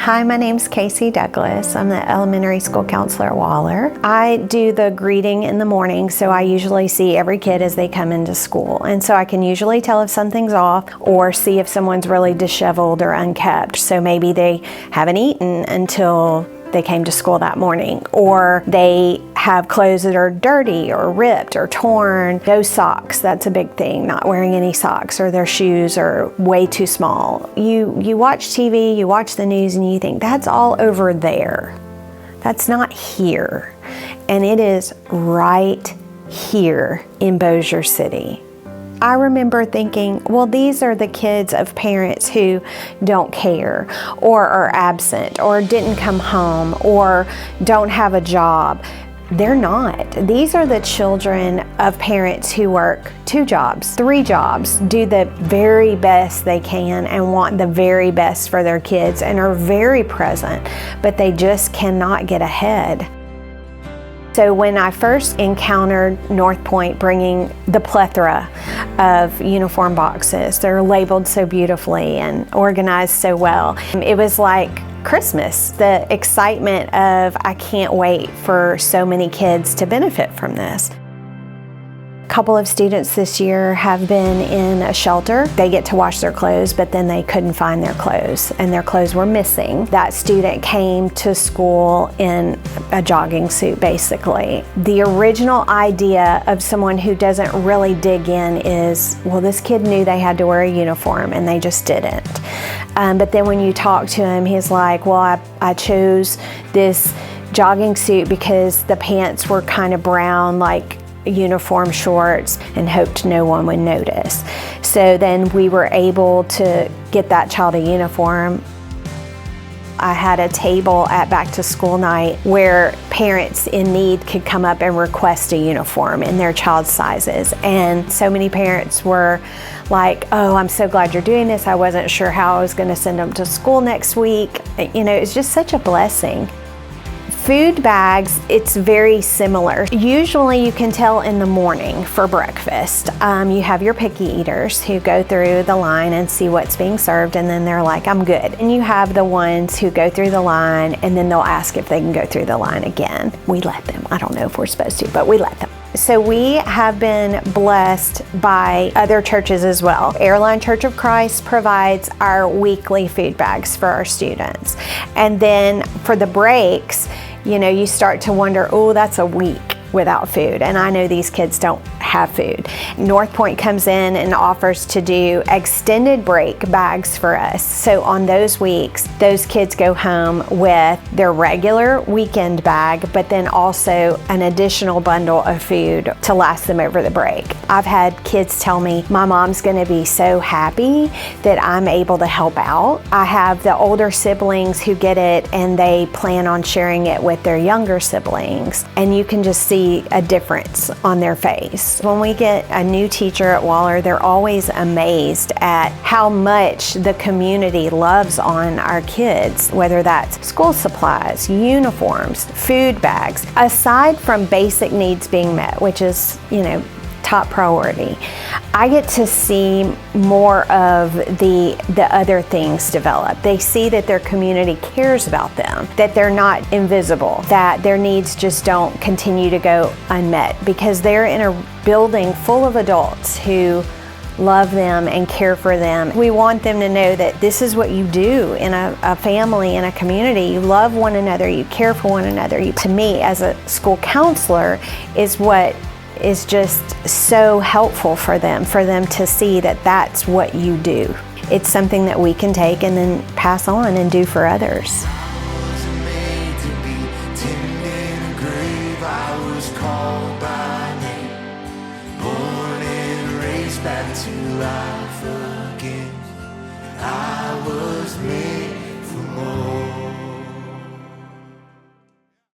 Hi, my name's Kayce Douglas. I'm the elementary school counselor at Waller. I do the greeting in the morning, so I usually see every kid as they come into school. And so I can usually tell if something's off or see if someone's really disheveled or unkept. So maybe they haven't eaten until they came to school that morning, or they have clothes that are dirty or ripped or torn. No socks, that's a big thing, not wearing any socks, or their shoes are way too small. You watch TV, you watch the news, and you think, that's all over there. That's not here. And it is right here in Bossier City. I remember thinking, well, these are the kids of parents who don't care, or are absent, or didn't come home, or don't have a job. They're not. These are the children of parents who work 2 jobs, 3 jobs, do the very best they can and want the very best for their kids and are very present, but they just cannot get ahead. So when I first encountered North Point bringing the plethora of uniform boxes, they're labeled so beautifully and organized so well, it was like Christmas. The excitement of, I can't wait for so many kids to benefit from this. A couple of students this year have been in a shelter. They get to wash their clothes, but then they couldn't find their clothes, and their clothes were missing. That student came to school in a jogging suit, basically. The original idea of someone who doesn't really dig in is, well, this kid knew they had to wear a uniform and they just didn't. But then when you talk to him, he's like, well, I chose this jogging suit because the pants were kind of brown, like uniform shorts, and hoped no one would notice. So then we were able to get that child a uniform. I had a table at back to school night where parents in need could come up and request a uniform in their child's sizes. And so many parents were like, oh, I'm so glad you're doing this. I wasn't sure how I was going to send them to school next week. You know, it's just such a blessing. Food bags, it's very similar. Usually you can tell in the morning for breakfast. You have your picky eaters who go through the line and see what's being served, and then they're like, I'm good. And you have the ones who go through the line and then they'll ask if they can go through the line again. We let them. I don't know if we're supposed to, but we let them. So we have been blessed by other churches as well. Airline Church of Christ provides our weekly food bags for our students. And then for the breaks, you know, you start to wonder, oh, that's a week without food. And I know these kids don't have food. North Point comes in and offers to do extended break bags for us. So on those weeks, those kids go home with their regular weekend bag, but then also an additional bundle of food to last them over the break. I've had kids tell me, my mom's gonna be so happy that I'm able to help out. I have the older siblings who get it and they plan on sharing it with their younger siblings. And you can just see a difference on their face. When we get a new teacher at Waller, they're always amazed at how much the community loves on our kids, whether that's school supplies, uniforms, food bags. Aside from basic needs being met, which is, you know, top priority, I get to see more of the other things develop. They see that their community cares about them, that they're not invisible, that their needs just don't continue to go unmet, because they're in a building full of adults who love them and care for them. We want them to know that this is what you do in a family, in a community. You love one another, you care for one another. To me, as a school counselor, is what is just so helpful for them to see that that's what you do. It's something that we can take and then pass on and do for others. I wasn't made to be tended in a grave. I was called by name, born and raised back to life again. I was made for more.